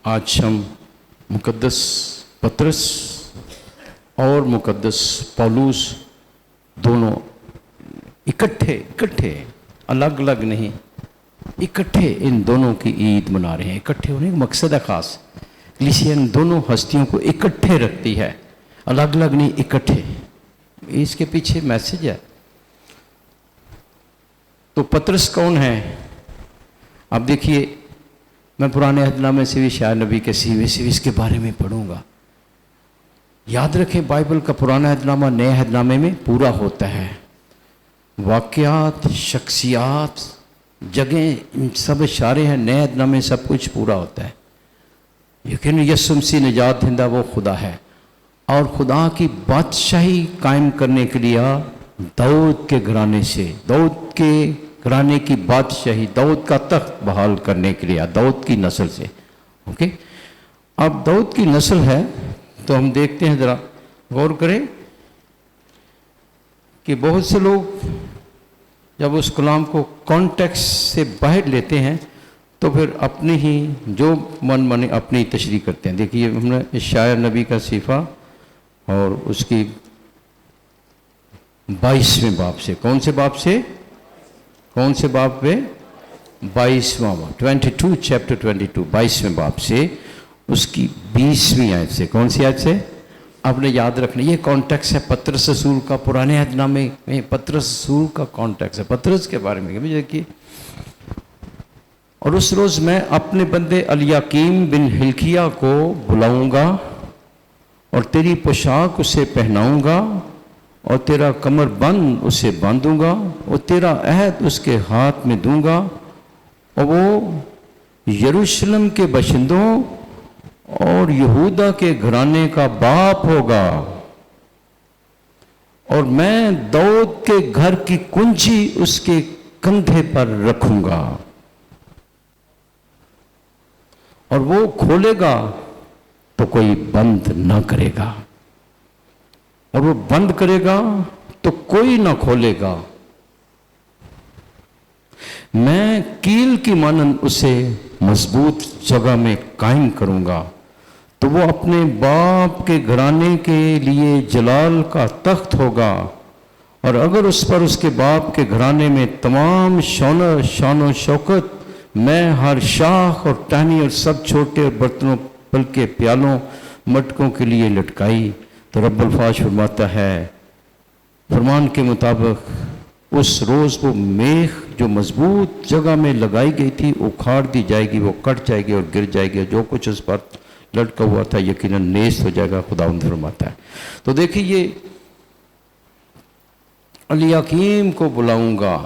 आज हम मुकद्दस पतरस और मुकद्दस पौलुस दोनों इकट्ठे अलग अलग नहीं, इकट्ठे इन दोनों की ईद मना रहे हैं। इकट्ठे होने का मकसद है ख़ास। कलीसिया इन दोनों हस्तियों को इकट्ठे रखती है, अलग अलग नहीं, इकट्ठे। इसके पीछे मैसेज है। तो पतरस कौन है? अब देखिए, मैं पुराने अहदनामे से भी शायद नबी के सीवे से भी इसके बारे में पढ़ूंगा। याद रखें, बाइबल का पुराना अहदनामा नए अहदनामे में पूरा होता है। वाक़यात, शख्सियात, जगह, सब इशारे हैं। नए अहदनामे में सब कुछ पूरा होता है। यकीन यीशु मसीह निजात दहिंदा वो खुदा है, और खुदा की बादशाही कायम करने के लिए दाऊद के घराने से, दाऊद के घराने की बादशाही, दाऊद का तख्त बहाल करने के लिए, दाऊद की नस्ल से। ओके, अब दाऊद की नस्ल है तो हम देखते हैं, ज़रा गौर करें कि बहुत से लोग जब उस कलाम को कॉन्टेक्स्ट से बाहर लेते हैं तो फिर अपनी ही जो मन माने अपनी तशरीह करते हैं। देखिए, हमने इशाया नबी का सीफा और उसकी 22वें बाब से, कौन से बाब से? कौन से बाब पे? 22वां बाब, 22 चैप्टर 22, 22वें बाब से उसकी 20वीं आयत से। कौन सी आयत से? आपने याद रखना, ये कॉन्टेक्स्ट है पतरस रसूल का। पुराने अहदनामे में पतरस रसूल का कॉन्टेक्स्ट है, पतरस के बारे में। देखिए, और उस रोज़ मैं अपने बंदे अलियाकीम बिन हिल्किया को बुलाऊंगा और तेरी पोशाक उसे पहनाऊंगा और तेरा कमर बंद उसे बांधूंगा और तेरा अहद उसके हाथ में दूंगा, और वो यरूशलेम के बशिंदों और यहूदा के घराने का बाप होगा, और मैं दाऊद के घर की कुंजी उसके कंधे पर रखूंगा, और वो खोलेगा तो कोई बंद ना करेगा, और वो बंद करेगा तो कोई ना खोलेगा। मैं कील की मानंद उसे मजबूत जगह में कायम करूंगा, तो वो अपने बाप के घराने के लिए जलाल का तख्त होगा, और अगर उस पर उसके बाप के घराने में तमाम शान शौकत मैं हर शाख और टहनी और सब छोटे बर्तनों बल्कि प्यालों मटकों के लिए लटकाई, तो रब्बुल फाश फरमाता है, फरमान के मुताबिक उस रोज़ वो मेख जो मजबूत जगह में लगाई गई थी उखाड़ दी जाएगी, वो कट जाएगी और गिर जाएगी, जो कुछ उस पर लटका हुआ था यकीनन नेस्त हो जाएगा, खुदावंद फरमाता है। तो देखिए, ये अलियाकीम को बुलाऊंगा।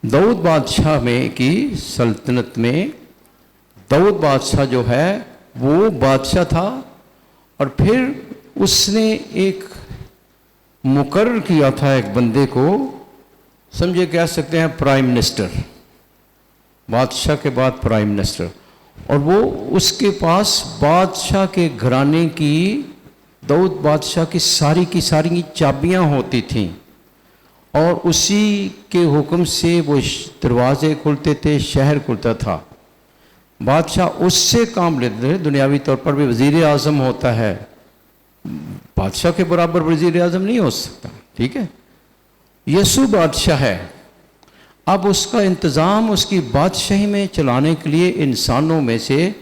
दाऊद बादशाह में की सल्तनत में दाऊद बादशाह जो है वो बादशाह था, और फिर उसने एक मुकर्रर किया था एक बंदे को, समझे कह सकते हैं प्राइम मिनिस्टर, बादशाह के बाद प्राइम मिनिस्टर, और वो उसके पास बादशाह के घराने की, दाऊद बादशाह की सारी चाबियां होती थीं, और उसी के हुक्म से वो दरवाजे खुलते थे, शहर खुलता था। बादशाह उससे काम लेते थे। दुनियावी तौर पर भी वज़ीर आज़म होता है, बादशाह के बराबर वज़ीर आज़म नहीं हो सकता, ठीक है। यसु बादशाह है। अब उसका इंतज़ाम उसकी बादशाही में चलाने के लिए इंसानों में से,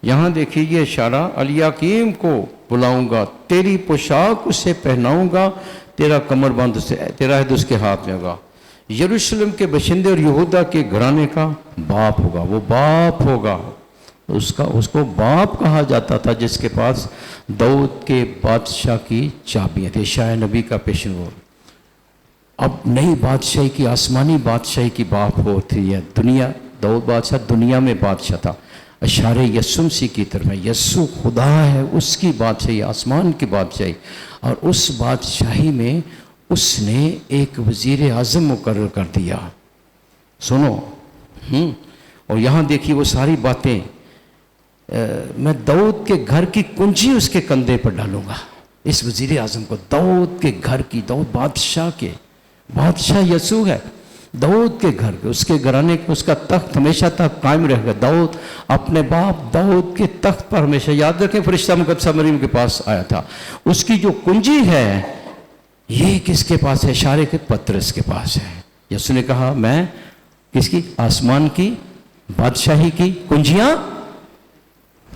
यहाँ देखिए ये इशारा, अलियाकीम को बुलाऊंगा, तेरी पोशाक उसे पहनाऊंगा, तेरा कमरबंद उसे, तेरा अहद उसके हाथ में होगा, यरूशलेम के बशिंदे और यहूदा के घराने का बाप होगा। वो बाप होगा, उसको बाप कहा जाता था जिसके पास दाऊद के बादशाह की चाबियां थी। शायद नबी का पेशेंगोर। अब नई बादशाही की, आसमानी बादशाही की बाप होती है दुनिया। दाऊद बादशाह दुनिया में बादशाह था, इशारे यीशु मसीह की तरफ है। यीशु खुदा है, उसकी बादशाही, आसमान की बादशाही, और उस बादशाही में उसने एक वज़ीर आज़म मुकर्रर कर दिया। सुनो, और यहाँ देखिए वो सारी बातें, मैं दाऊद के घर की कुंजी उसके कंधे पर डालूंगा। इस वज़ीर आज़म को, दाऊद के घर की, दाऊद बादशाह के, बादशाह यसू है, दाऊद के घर के, उसके घराने के, उसका तख्त हमेशा तक कायम रहेगा। दाऊद अपने बाप दाऊद के तख्त पर हमेशा, याद रखें फरिश्ता मुकद्दसा मरियम के पास आया था। उसकी जो कुंजी है ये किसके पास है? इशारे के पतरस के पास है। यीशु ने कहा मैं किसकी? आसमान की बादशाही की कुंजियां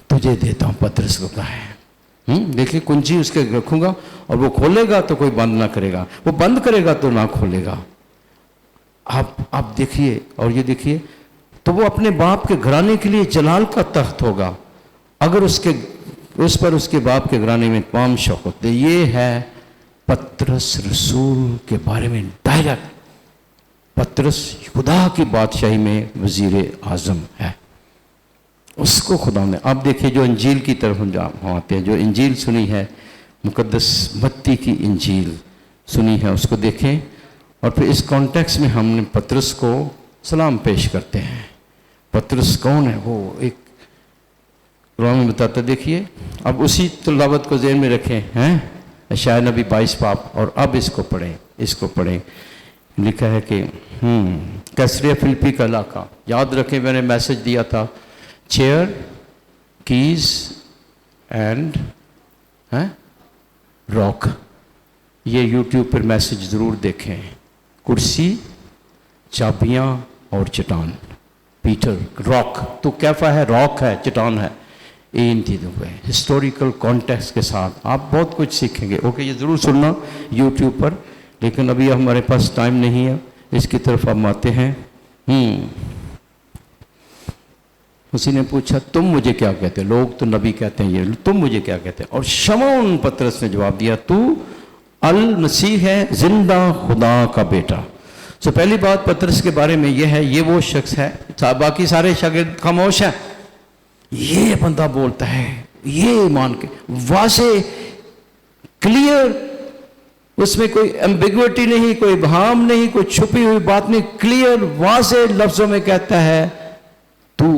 तुझे देता हूं। पतरस को कहा है देखिए कुंजी उसके रखूंगा और वो खोलेगा तो कोई बंद ना करेगा, वो बंद करेगा तो ना खोलेगा। आप देखिए और ये देखिए, तो वो अपने बाप के घराने के लिए जलाल का तख्त होगा अगर उस पर उसके बाप के घराने में तमाम शौकत। ये है पतरस रसूल के बारे में डायरेक्ट। पतरस खुदा की बादशाही में वजीर आजम है, उसको खुदा ने। आप देखिए जो इंजील की तरफ हम आते हैं, जो इंजील सुनी है मुकद्दस मत्ती की इंजील सुनी है, उसको देखें और फिर इस कॉन्टेक्स्ट में हमने पतरस को सलाम पेश करते हैं। पतरस कौन है? वो एक कुरान में बताता, देखिए अब उसी तिलावत को ज़हन में रखें हैं, यशायाह नबी 22 पाप, और अब इसको पढ़ें। लिखा है कि कैसरिया फिलिप्पी का इलाका, याद रखें मैंने मैसेज दिया था चेयर कीज एंड रॉक, ये यूट्यूब पर मैसेज ज़रूर देखें। कुर्सी, चाबियाँ और चट्टान। पीटर रॉक, तो कैफा है रॉक है, चट्टान है। इन चीज़ों पे हिस्टोरिकल कॉन्टेक्स्ट के साथ आप बहुत कुछ सीखेंगे। ओके, ये ज़रूर सुनना यूट्यूब पर, लेकिन अभी हमारे पास टाइम नहीं है, इसकी तरफ हम आते हैं। उसी ने पूछा तुम मुझे क्या कहते हो? लोग तो नबी कहते हैं, ये तुम मुझे क्या कहते हैं? और शमौन पतरस ने जवाब दिया तू अल मसीह है, जिंदा खुदा का बेटा। तो पहली बात पतरस के बारे में यह है, ये वो शख्स है, बाकी सारे शागिर्द खामोश हैं, ये बंदा बोलता है, ये मान के वाज़े क्लियर, उसमें कोई एम्बिग्विटी नहीं, कोई भाम नहीं, कोई छुपी हुई बात नहीं, क्लियर वाज़े लफ्जों में कहता है तू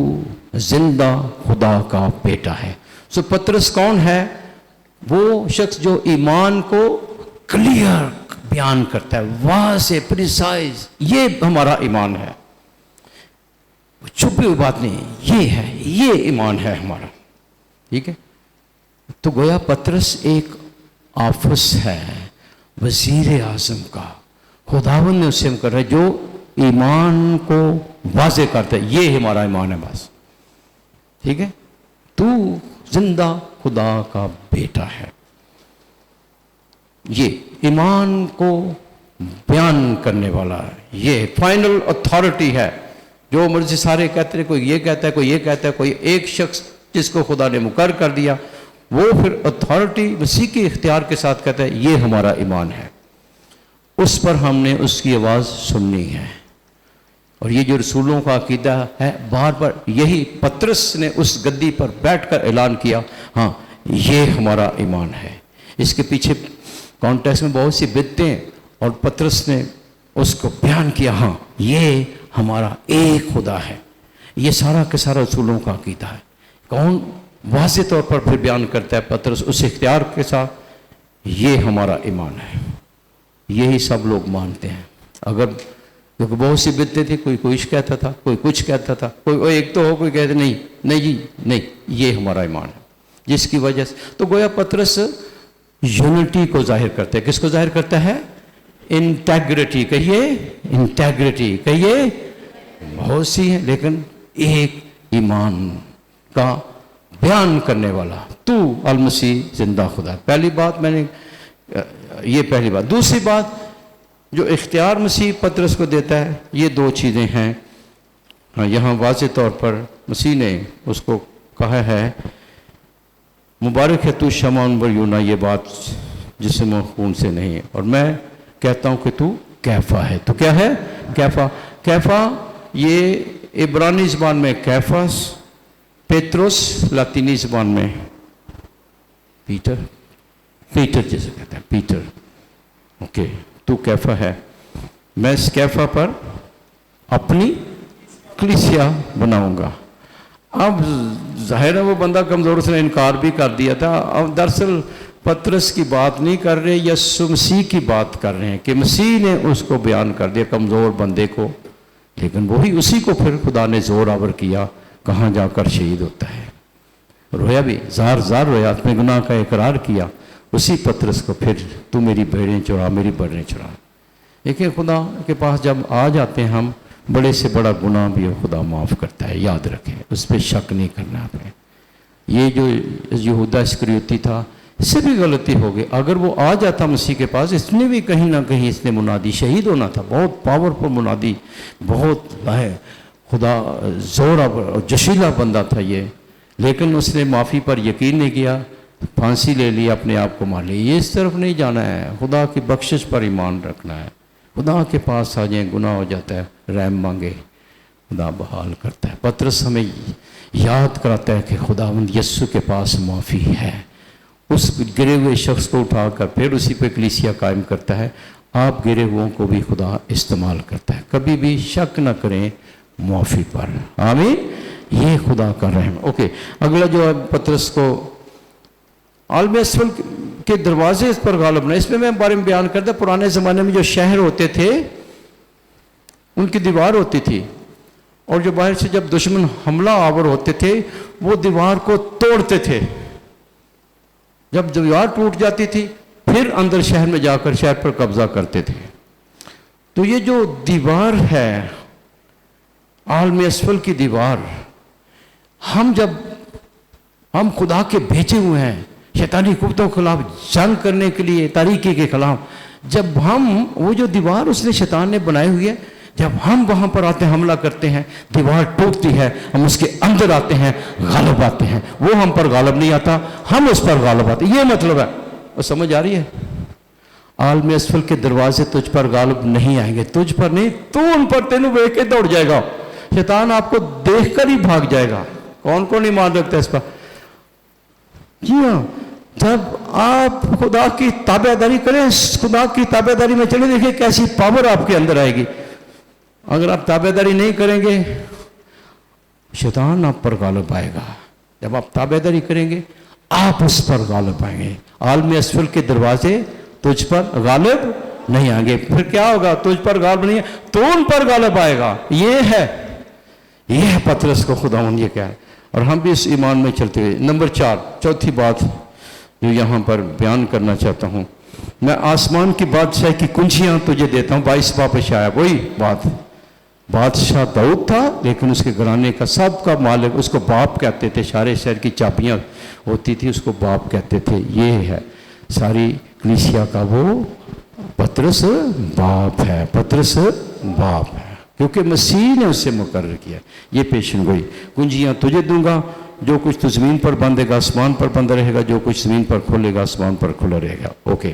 जिंदा खुदा का बेटा है। सो पतरस कौन है? वो शख्स जो ईमान को क्लियर बयान करता है, वाज़े प्रिसाइज, ये हमारा ईमान है, छुपी हुई बात नहीं, ये है, ये ईमान है हमारा। ठीक है, तो गोया पतरस एक ऑफिस है वजीर आजम का, खुदावंद ने उससे कर रहा है जो ईमान को वाज़े करता है, ये हमारा ईमान है बस। ठीक है, तू जिंदा खुदा का बेटा है, ये ईमान को बयान करने वाला है, ये फाइनल अथॉरिटी है। जो मर्जी सारे कहते हैं, कोई ये कहता है, कोई ये कहता है, कोई एक शख्स जिसको खुदा ने मुकर कर दिया, वो फिर अथॉरिटी मसीह के इख्तियार के साथ कहता है ये हमारा ईमान है, उस पर हमने उसकी आवाज़ सुननी है। और ये जो रसूलों का अकीदा है, बार बार यही पतरस ने उस गद्दी पर बैठकर ऐलान किया, हाँ ये हमारा ईमान है। इसके पीछे कॉन्टेक्स्ट में बहुत सी बिदतें, और पतरस ने उसको बयान किया, हाँ ये हमारा एक खुदा है। ये सारा के सारा रसूलों का अकीदा है। कौन वाज़े तौर पर फिर बयान करता है? पतरस उस इख्तियार के साथ, ये हमारा ईमान है। यही सब लोग मानते हैं। अगर क्योंकि बहुत सी बिदतें थी, कोई कुछ कहता था, कोई कुछ कहता था, कोई एक तो हो, कोई कहते नहीं नहीं जी नहीं, ये हमारा ईमान है, जिसकी वजह से तो गोया पतरस यूनिटी को जाहिर करते हैं। किसको जाहिर करता है? इंटेग्रिटी, कहिए इंटेग्रिटी, कहिए। बहुत सी है, लेकिन एक ईमान का बयान करने वाला, तू अल मसीह जिंदा खुदा। पहली बात मैंने, ये पहली बात। दूसरी बात जो इख्तियार मसीह पतरस को देता है, ये दो चीज़ें हैं। यहाँ वाज़े तौर पर मसीह ने उसको कहा है, मुबारक है तू शमौन बरयूना, ये बात जिस्म और खून से नहीं है, और मैं कहता हूँ कि तू कैफा है। तो क्या है? कैफा। कैफा ये इब्रानी ज़बान में कैफास, पेत्रोस लातीनी ज़बान में पीटर, पीटर जैसे कहते हैं पीटर। ओके, तू कैफा है, मैं इस कैफा पर अपनी कलीसिया बनाऊंगा। अब जाहिर है वो बंदा कमज़ोर, उसने इनकार भी कर दिया था। अब दरअसल پطرس کی بات نہیں کر رہے، یسوع مسیح کی بات کر رہے ہیں کہ مسیح نے اس کو بیان کر دیا کمزور بندے کو، لیکن وہی اسی کو پھر خدا نے زور آور کیا، کہاں جا کر شہید ہوتا ہے، رویا بھی، زار زار رویا، اپنے گناہ کا اقرار کیا، اسی پطرس کو پھر تو میری بھیڑیں چرا، میری بڑھیں چرا۔ دیکھیں خدا کے پاس جب آ جاتے ہیں ہم، بڑے سے بڑا گناہ بھی خدا معاف کرتا ہے، یاد رکھیں، اس پہ شک نہیں کرنا آپ نے۔ یہ جو یہودا اسکریوتی تھا، اس سے بھی غلطی ہو گئی، اگر وہ آ جاتا مسیح کے پاس، اس نے بھی کہیں نہ کہیں اس نے منادی، شہید ہونا تھا، بہت پاورفل منادی، بہت ہے خدا زور اور جشیلا بندہ تھا یہ، لیکن اس نے معافی پر یقین نہیں کیا، پھانسی لے لی، اپنے آپ کو مار لی۔ یہ اس طرف نہیں جانا ہے، خدا کی بخشش پر ایمان رکھنا ہے، خدا کے پاس آ جائیں، گناہ ہو جاتا ہے، رحم مانگے، خدا بحال کرتا ہے۔ پطرس ہمیں یاد کراتا ہے کہ خداوند یسوع کے پاس معافی ہے، اس گرے ہوئے شخص کو اٹھا کر پھر اسی پہ کلیسیا قائم کرتا ہے، آپ گرے ہوئوں کو بھی خدا استعمال کرتا ہے، کبھی بھی شک نہ کریں معافی پر، آمین، یہ خدا کا رحم۔ اوکے، اگلا جو ہے پطرس کو عالم اسفل کے دروازے اس پر غالب نہ، اس میں بارے میں بیان کرتا، پرانے زمانے میں جو شہر ہوتے تھے ان کی دیوار ہوتی تھی، اور جو باہر سے جب دشمن حملہ آور ہوتے تھے وہ دیوار کو توڑتے تھے، جب دیوار ٹوٹ جاتی تھی پھر اندر شہر میں جا کر شہر پر قبضہ کرتے تھے۔ تو یہ جو دیوار ہے عالم اسفل کی دیوار، ہم خدا کے بھیجے ہوئے ہیں شیطانی قوتوں کے خلاف جنگ کرنے کے لیے، تاریکی کے خلاف، جب ہم وہ جو دیوار اس نے شیطان نے بنائی ہوئی ہے، جب ہم وہاں پر آتے ہیں، حملہ کرتے ہیں، دیوار ٹوٹتی ہے، ہم اس کے اندر آتے ہیں، غالب آتے ہیں، وہ ہم پر غالب نہیں آتا، ہم اس پر غالب آتے ہیں، یہ مطلب ہے، وہ سمجھ آ رہی ہے؟ عالم اسفل کے دروازے تجھ پر غالب نہیں آئیں گے، تجھ پر نہیں، تو ان پر تینوں دیکھ کے دوڑ جائے گا، شیطان آپ کو دیکھ کر ہی بھاگ جائے گا۔ کون کون ایمان رکھتا ہے اس پر؟ جی ہاں، جب آپ خدا کی تابع داری کریں، خدا کی تابع داری میں چلے، دیکھیں کیسی پاور آپ کے اندر آئے گی۔ اگر آپ تابع داری نہیں کریں گے شیطان آپ پر غالب آئے گا، جب آپ تابع داری کریں گے آپ اس پر غالب آئیں گے۔ عالم اسفل کے دروازے تجھ پر غالب نہیں آئیں گے، پھر کیا ہوگا؟ تجھ پر غالب نہیں ہے تو ان پر غالب آئے گا، یہ ہے پطرس کو خداوند یہ کہا ہے، اور ہم بھی اس ایمان میں چلتے ہوئے۔ نمبر 4، چوتھی بات جو یہاں پر بیان کرنا چاہتا ہوں، میں آسمان کی بادشاہ کی کنجیاں تجھے دیتا ہوں، 22 باب آیا، وہی بات، بادشاہ داؤد تھا لیکن اس کے گھرانے کا سب کا مالک، اس کو باپ کہتے تھے، سارے شہر کی چابیاں ہوتی تھی، اس کو باپ کہتے تھے، یہ ہے ساری کلیسیا کا وہ پطرس باپ ہے، پطرس باپ ہے، کیونکہ مسیح نے اسے مقرر کیا۔ یہ پیشن گوئی، کنجیاں تجھے دوں گا، جو کچھ تو زمین پر باندھے گا آسمان پر بندھا رہے گا، جو کچھ زمین پر کھولے گا آسمان پر کھلا رہے گا۔ اوکے،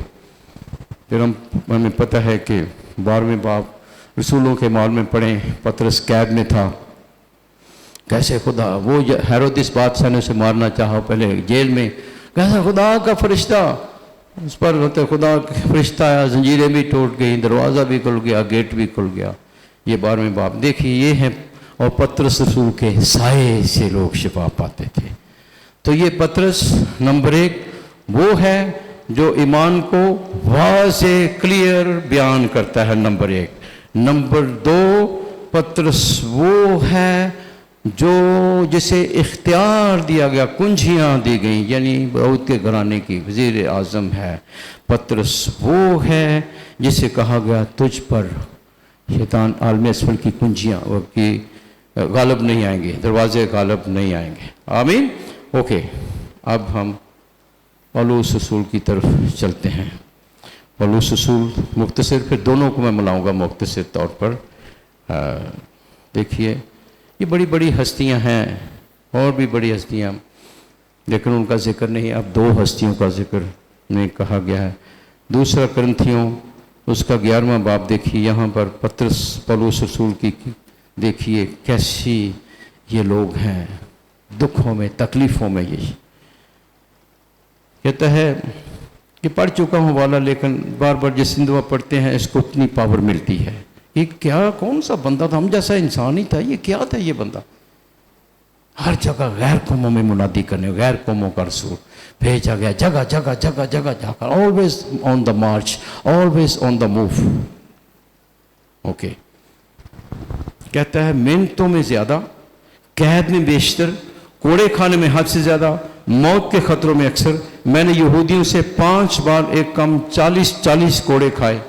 پھر ہمیں پتہ ہے کہ 12ویں باب رسولوں کے مال میں پڑھیں، پطرس قید میں تھا، کیسے خدا، وہ ہیرودس بادشاہ نے اسے مارنا چاہا، پہلے جیل میں، کیسے خدا کا فرشتہ اس پر ہوتے، خدا کا فرشتہ آیا، زنجیریں بھی ٹوٹ گئی، دروازہ بھی کھل گیا، گیٹ بھی کھل گیا۔ یہ 12ویں باب دیکھیے، یہ ہے، اور پطرس رسول کے سائے سے لوگ شفا پاتے تھے۔ تو یہ پطرس نمبر 1 وہ ہے جو ایمان کو واضح کلیئر بیان کرتا ہے، نمبر 1۔ نمبر 2، پطرس وہ ہے جو جسے اختیار دیا گیا، کنجیاں دی گئیں، یعنی داؤد کے گھرانے کی وزیر اعظم ہے۔ پطرس وہ ہے جسے کہا گیا تجھ پر شیطان عالم اسفل کی کنجیاں کی غالب نہیں آئیں گے، دروازے غالب نہیں آئیں گے، آمین۔ اوکے، اب ہم پولس رسول کی طرف چلتے ہیں۔ پولس رسول مختصر، پھر دونوں کو میں ملاؤں گا مختصر طور پر۔ دیکھیے، یہ بڑی بڑی ہستیاں ہیں، اور بھی بڑی ہستیاں، لیکن ان کا ذکر نہیں، اب 2 ہستیوں کا ذکر نہیں کہا گیا ہے۔ 2 کرنتھیوں اس کا 11واں باب دیکھیے، یہاں پر پطرس پولس رسول کی دیکھیے کیسی یہ لوگ ہیں، دکھوں میں، تکلیفوں میں۔ یہ کہتا ہے کہ پڑھ چکا ہوں والا، لیکن بار بار جس دفعہ پڑھتے ہیں اس کو اتنی پاور ملتی ہے۔ یہ کیا، کون سا بندہ تھا، ہم جیسا انسان ہی تھا، یہ کیا تھا یہ بندہ؟ ہر جگہ غیر قوموں میں منادی کرنے، غیر قوموں کا رسول، भेजा गया, जगह जगह जगह जगह जाकर, always on the March, always on the move. Okay, कहता है मिन्नतों में ज़्यादा, कैद में बेशतर, कोड़े खाने में हद से ज़्यादा, मौत के खतरों में अक्सर। मैंने यहूदियों से 5 बार एक कम 40 कोड़े खाए,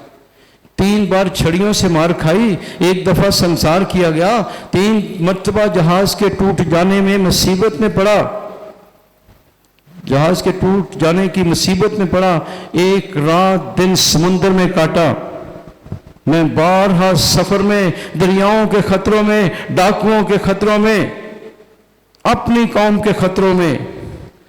3 बार छड़ियों से मार खाई, 1 दफ़ा संसार किया गया, 3 मरतबा जहाज के टूट जाने में मुसीबत में पड़ा, जहाज के टूट जाने की मुसीबत में पड़ा, 1 रात दिन समुद्र में काटा। मैं 12 सफर में, दरियाओं के खतरों में, डाकुओं के खतरों में, अपनी कौम के खतरों में,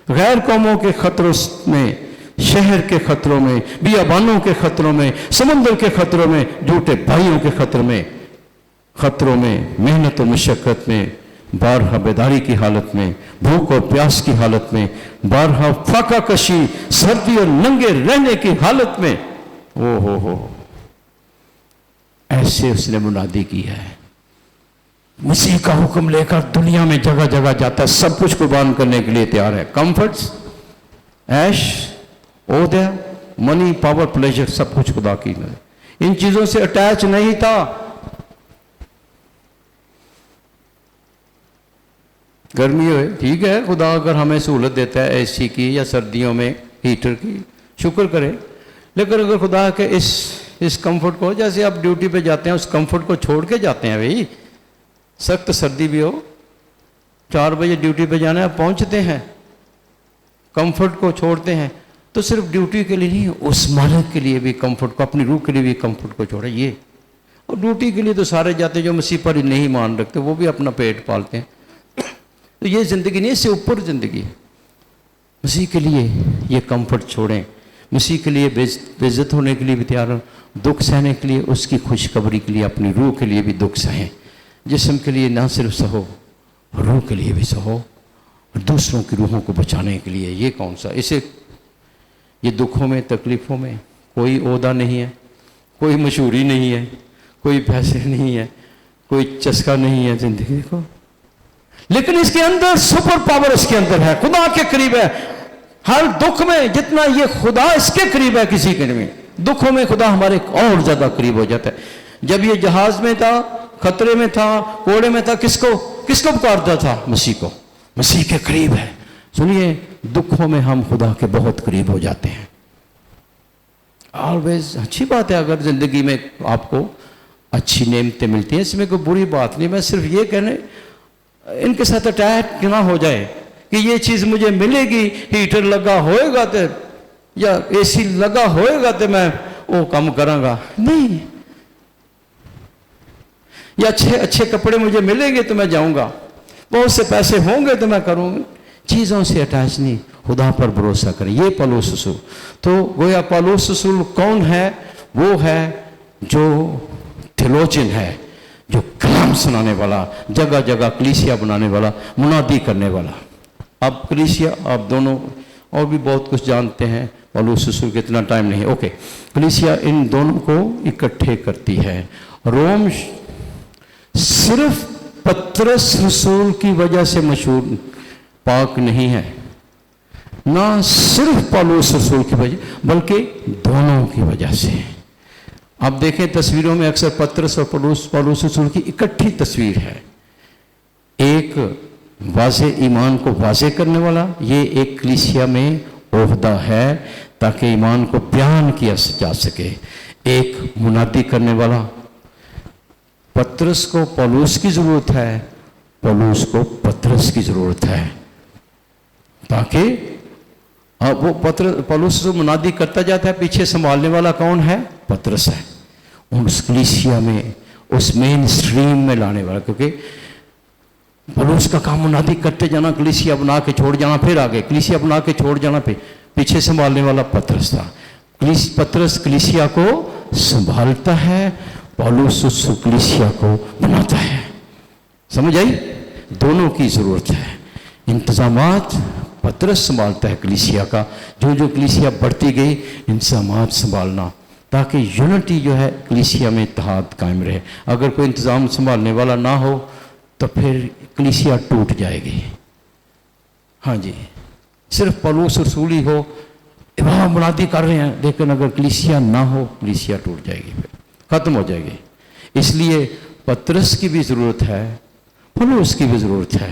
गैर कौमों के खतरों में, शहर के खतरों में, बियाबानों के खतरों में, समुद्र के खतरों में, झूठे भाइयों के खतरों में, मेहनत और मुशक्क़त में, 12 बेदारी की हालत में, भूख और प्यास की हालत में, 12 फाका कशी, सर्दी और नंगे रहने की हालत में। ओ हो, ऐसे उसने मुनादी की है। मसीह का हुक्म लेकर दुनिया में जगह जगह जाता है, सब कुछ कुर्बान करने के लिए तैयार है। कंफर्ट्स, ऐश, ओहदा, मनी, पावर, प्लेजर, सब कुछ खुदा की है। इन चीजों से अटैच नहीं था। गर्मी है, ठीक है, खुदा अगर हमें सहूलत देता है एसी की या सर्दियों में हीटर की, शुक्र करें। लेकिन अगर खुदा के इस कंफर्ट को, जैसे आप ड्यूटी पे जाते हैं, उस कंफर्ट को छोड़ के जाते हैं, भाई सख्त सर्दी भी हो, 4 बजे ड्यूटी पे जाना है, पहुंचते हैं, कंफर्ट को छोड़ते हैं, तो सिर्फ ड्यूटी के लिए नहीं, उस मालिक के लिए भी कंफर्ट को, अपनी रूह के लिए भी कंफर्ट को छोड़े। ये और ड्यूटी के लिए तो सारे जाते हैं जो मसीह पर नहीं मान रखते, वो भी अपना पेट पालते हैं। तो ये ज़िंदगी नहीं, इससे ऊपर ज़िंदगी। मसीह के लिए ये कंफर्ट छोड़ें, मसीह के लिए बेइज्जत होने के लिए भी तैयार हो, दुख सहने के लिए, उसकी खुशखबरी के लिए, अपनी रूह के लिए भी दुख सहें। जिस्म के लिए ना सिर्फ सहो, रूह के लिए भी सहो, और दूसरों की रूहों को बचाने के लिए। ये कौन सा, इसे ये दुखों में, तकलीफ़ों में कोई ओहदा नहीं है, कोई मशहूरी नहीं है, कोई पैसे नहीं है, कोई चस्का नहीं है ज़िंदगी को, लेकिन इसके अंदर सुपर पावर इसके अंदर है, खुदा के करीब है। हर दुख में जितना ये खुदा इसके करीब है, किसी के में दुखों में खुदा हमारे और ज़्यादा करीब हो जाता है। जब ये जहाज में था, खतरे में था, कोड़े में था, किसको पुकारता था? मसीह को। मसीह के करीब है। सुनिए, दुखों में हम खुदा के बहुत करीब हो जाते हैं। ऑलवेज अच्छी बात है अगर ज़िंदगी में आपको अच्छी नेमतें मिलती हैं, इसमें कोई बुरी बात नहीं। मैं सिर्फ ये कहने, इनके साथ अटैच ना हो जाए कि ये चीज़ मुझे मिलेगी, हीटर लगा होएगा तो या एसी लगा होएगा तो मैं वो काम करांगा, नहीं। या अच्छे कपड़े मुझे मिलेंगे तो मैं जाऊंगा, बहुत से पैसे होंगे तो मैं करूंगा। चीज़ों से अटैच नहीं, खुदा पर भरोसा करें। ये पौलुस रसूल, तो गोया पौलुस रसूल कौन है? वो है जो थियोलॉजियन है, जो कलाम सुनाने वाला, जगह जगह कलीसिया बनाने वाला, मुनादी करने वाला। अब कलीसिया, आप दोनों और भी बहुत कुछ जानते हैं, पौलुस रसूल के इतना टाइम नहीं। ओके, कलीसिया इन दोनों को इकट्ठे करती है। रोम सिर्फ पतरस रसूल की वजह से मशहूर पाक नहीं है, ना सिर्फ पौलुस रसूल की वजह, बल्कि दोनों की वजह से। अब देखें तस्वीरों में अक्सर पतरस और पौलुस रसूल की इकट्ठी तस्वीर है। एक वाज़े ईमान को वाज़े करने वाला, ये एक कलीसिया में ओहदा है ताकि ईमान को बयान किया जा सके। एक मुनादी करने वाला, पतरस को पौलुस की ज़रूरत है, पौलुस को पतरस की ज़रूरत है, ताकि अब वो पौलुस जो मुनादी करता जाता है, पीछे संभालने वाला कौन है? पतरस है। उस कलीसिया में, उस मेन स्ट्रीम में लाने वाला, क्योंकि पौलुस का काम मुनादी करते जाना, कलीसिया बना के छोड़ जाना, फिर आगे कलीसिया बना के छोड़ जाना, फिर पीछे संभालने वाला पतरस था। पतरस कलीसिया को संभालता है, पौलुस उस कलीसिया को बनाता है। समझ आई? दोनों की ज़रूरत है। इंतज़ामात पतरस संभालता है कलीसिया का, जो जो कलीसिया बढ़ती गई, इंतज़ामात संभालना, ताकि यूनिटी जो है कलीसिया में इत्तेहाद कायम रहे। अगर कोई इंतज़ाम संभालने वाला ना हो तो फिर कलीसिया टूट जाएगी। हाँ जी, सिर्फ पौलुस रसूल ही हो, वहाँ मुनादी कर रहे हैं, लेकिन अगर कलीसिया ना हो, कलीसिया टूट जाएगी, फिर ख़त्म हो जाएगी। इसलिए पतरस की भी ज़रूरत है, पौलुस की भी ज़रूरत है।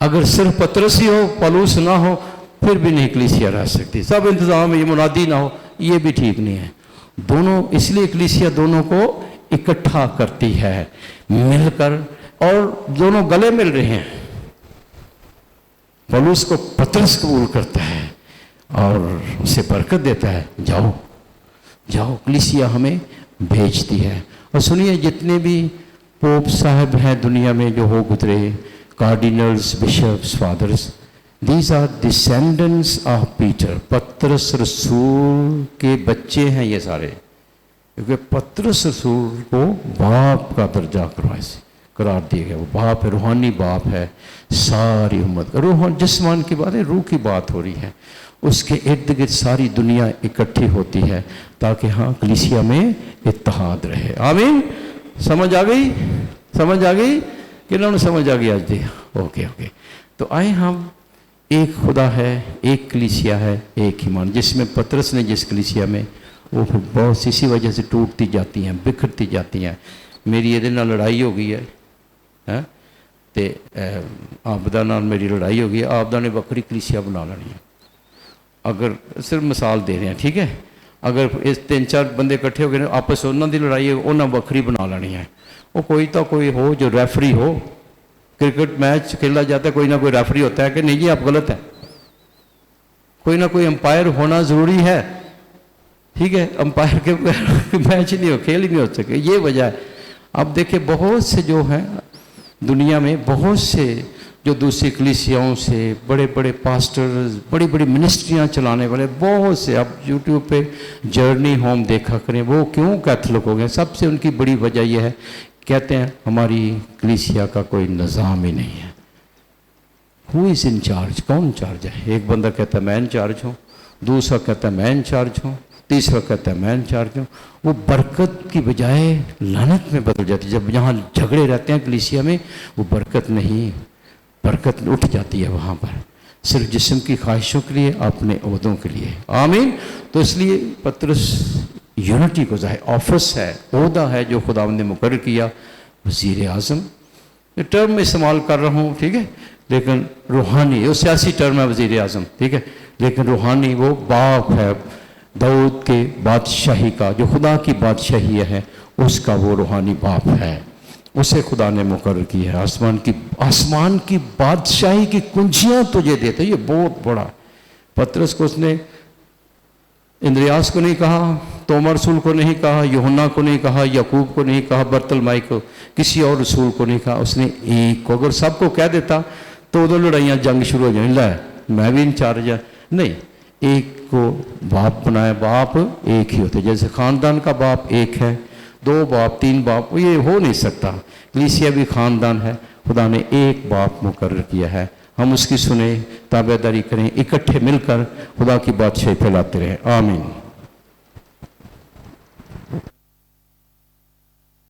अगर सिर्फ पतरस ही हो, पौलुस ना हो, फिर भी नहीं कलीसिया रह सकती। सब इंतज़ाम, ये मुनादी ना हो, ये भी ठीक नहीं है। दोनों, इसलिए कलीसिया दोनों को इकट्ठा करती है मिलकर, और दोनों गले मिल रहे हैं। पौलुस को पतरस कबूल करता है और उसे बरकत देता है, जाओ जाओ, कलीसिया हमें भेजती है। और सुनिए, जितने भी पोप साहब हैं दुनिया में जो हो गुजरे, cardinals, bishops, fathers, these are descendants of Peter. पतरस रसूल के बच्चे हैं ये सारे, क्योंकि पतरस रसूल को बाप का दर्जा करार दिया गया। वो बाप है, रूहानी बाप है सारी उम्मत का। रूह जिस्मान की बात है, रूह की बात हो रही है। उसके इर्द गिर्द सारी दुनिया इकट्ठी होती है ताकि हाँ कलीसिया में इत्तेहाद रहे। आमीन। समझ आ गई? समझ आ गई कि ना? समझ आ गई आज दे? Okay okay. तो आए हम, एक खुदा है, एक कलीसिया है, एक ईमान। जिसमें पतरस ने जिस कलीसिया में, वो फिर बहुत इसी वजह से टूटती जाती हैं, बिखरती जाती हैं। मेरी ये नाल लड़ाई हो गई है, हैं ते आपदा नाल मेरी लड़ाई हो गई है। आपदा ने बकरी कलीसिया बना लेनी है। अगर सिर्फ मिसाल दे रहे हैं, ठीक है, अगर इस 3-4 बंदे इकट्ठे हो गए, आपस उन्होंने लड़ाई है, उन्होंने बकरी बना लेनी है। वो कोई तो कोई हो जो रेफरी हो, क्रिकेट मैच खेला जाता है, कोई ना कोई रेफरी होता है कि नहीं जी आप गलत हैं, कोई ना कोई अंपायर होना ज़रूरी है, ठीक है। अंपायर के मैच नहीं हो, खेल ही नहीं हो सके, ये वजह है। अब देखिए, बहुत से जो हैं दुनिया में, बहुत से जो दूसरी कलीसियाओं से बड़े बड़े पास्टर्स, बड़ी बड़ी मिनिस्ट्रियाँ चलाने वाले बहुत से, अब यूट्यूब पे जर्नी होम देखा करें, वो क्यों कैथलिक हो गए? सबसे उनकी बड़ी वजह यह है, कहते हैं हमारी कलीसिया का कोई निज़ाम ही नहीं है। Who is in charge? कौन इंचार्ज है? एक बंदा कहता है मैं इंचार्ज हूँ, दूसरा कहता है मैं इंचार्ज हूँ, तीसरा कहता है मैं इंचार्ज हूँ। वो बरकत की बजाय लानत में बदल जाती है। जब यहाँ झगड़े रहते हैं कलीसिया में, वो बरकत नहीं, बरकत उठ जाती है वहाँ पर, सिर्फ जिस्म की ख्वाहिशों के लिए, अपने ओहदों के लिए। आमीन। तो इसलिए पतरस यूनिटी को ज़ाहिर ऑफिस है, ओहदा है जो खुदा ने मुकर्रर किया, वज़ीर आज़म। ये टर्म में इस्तेमाल कर रहा हूँ, ठीक है, लेकिन रूहानी, वो सियासी टर्म है वज़ीर आज़म, ठीक है, लेकिन रूहानी वो बाप है दाऊद के बादशाही का, जो खुदा की बादशाही है उसका वो रूहानी बाप है। उसे खुदा ने मुकर्रर किया है। आसमान की बादशाही की कुंजियां तुझे देते। ये बहुत बड़ा। पतरस को उसने इंद्रियास को नहीं कहा, तोमर रसूल को नहीं कहा, यूहन्ना को नहीं कहा, याकूब को नहीं कहा, बरतलमाई को, किसी और रसूल को नहीं कहा, उसने एक को। अगर सबको कह देता तो उधर लड़ाइयाँ जंग शुरू हो जाए, ला मैं भी इंचार्ज है। नहीं, एक को बाप बनाया। बाप एक ही होते, जैसे खानदान का बाप एक है, 2 बाप 3 बाप, ये हो नहीं सकता। कलीसिया भी खानदान है, खुदा ने एक बाप मुकर्रर किया है। हम उसकी सुने, ताबेदारी करें, इकट्ठे मिलकर खुदा की बादशाही फैलाते रहें। आमीन।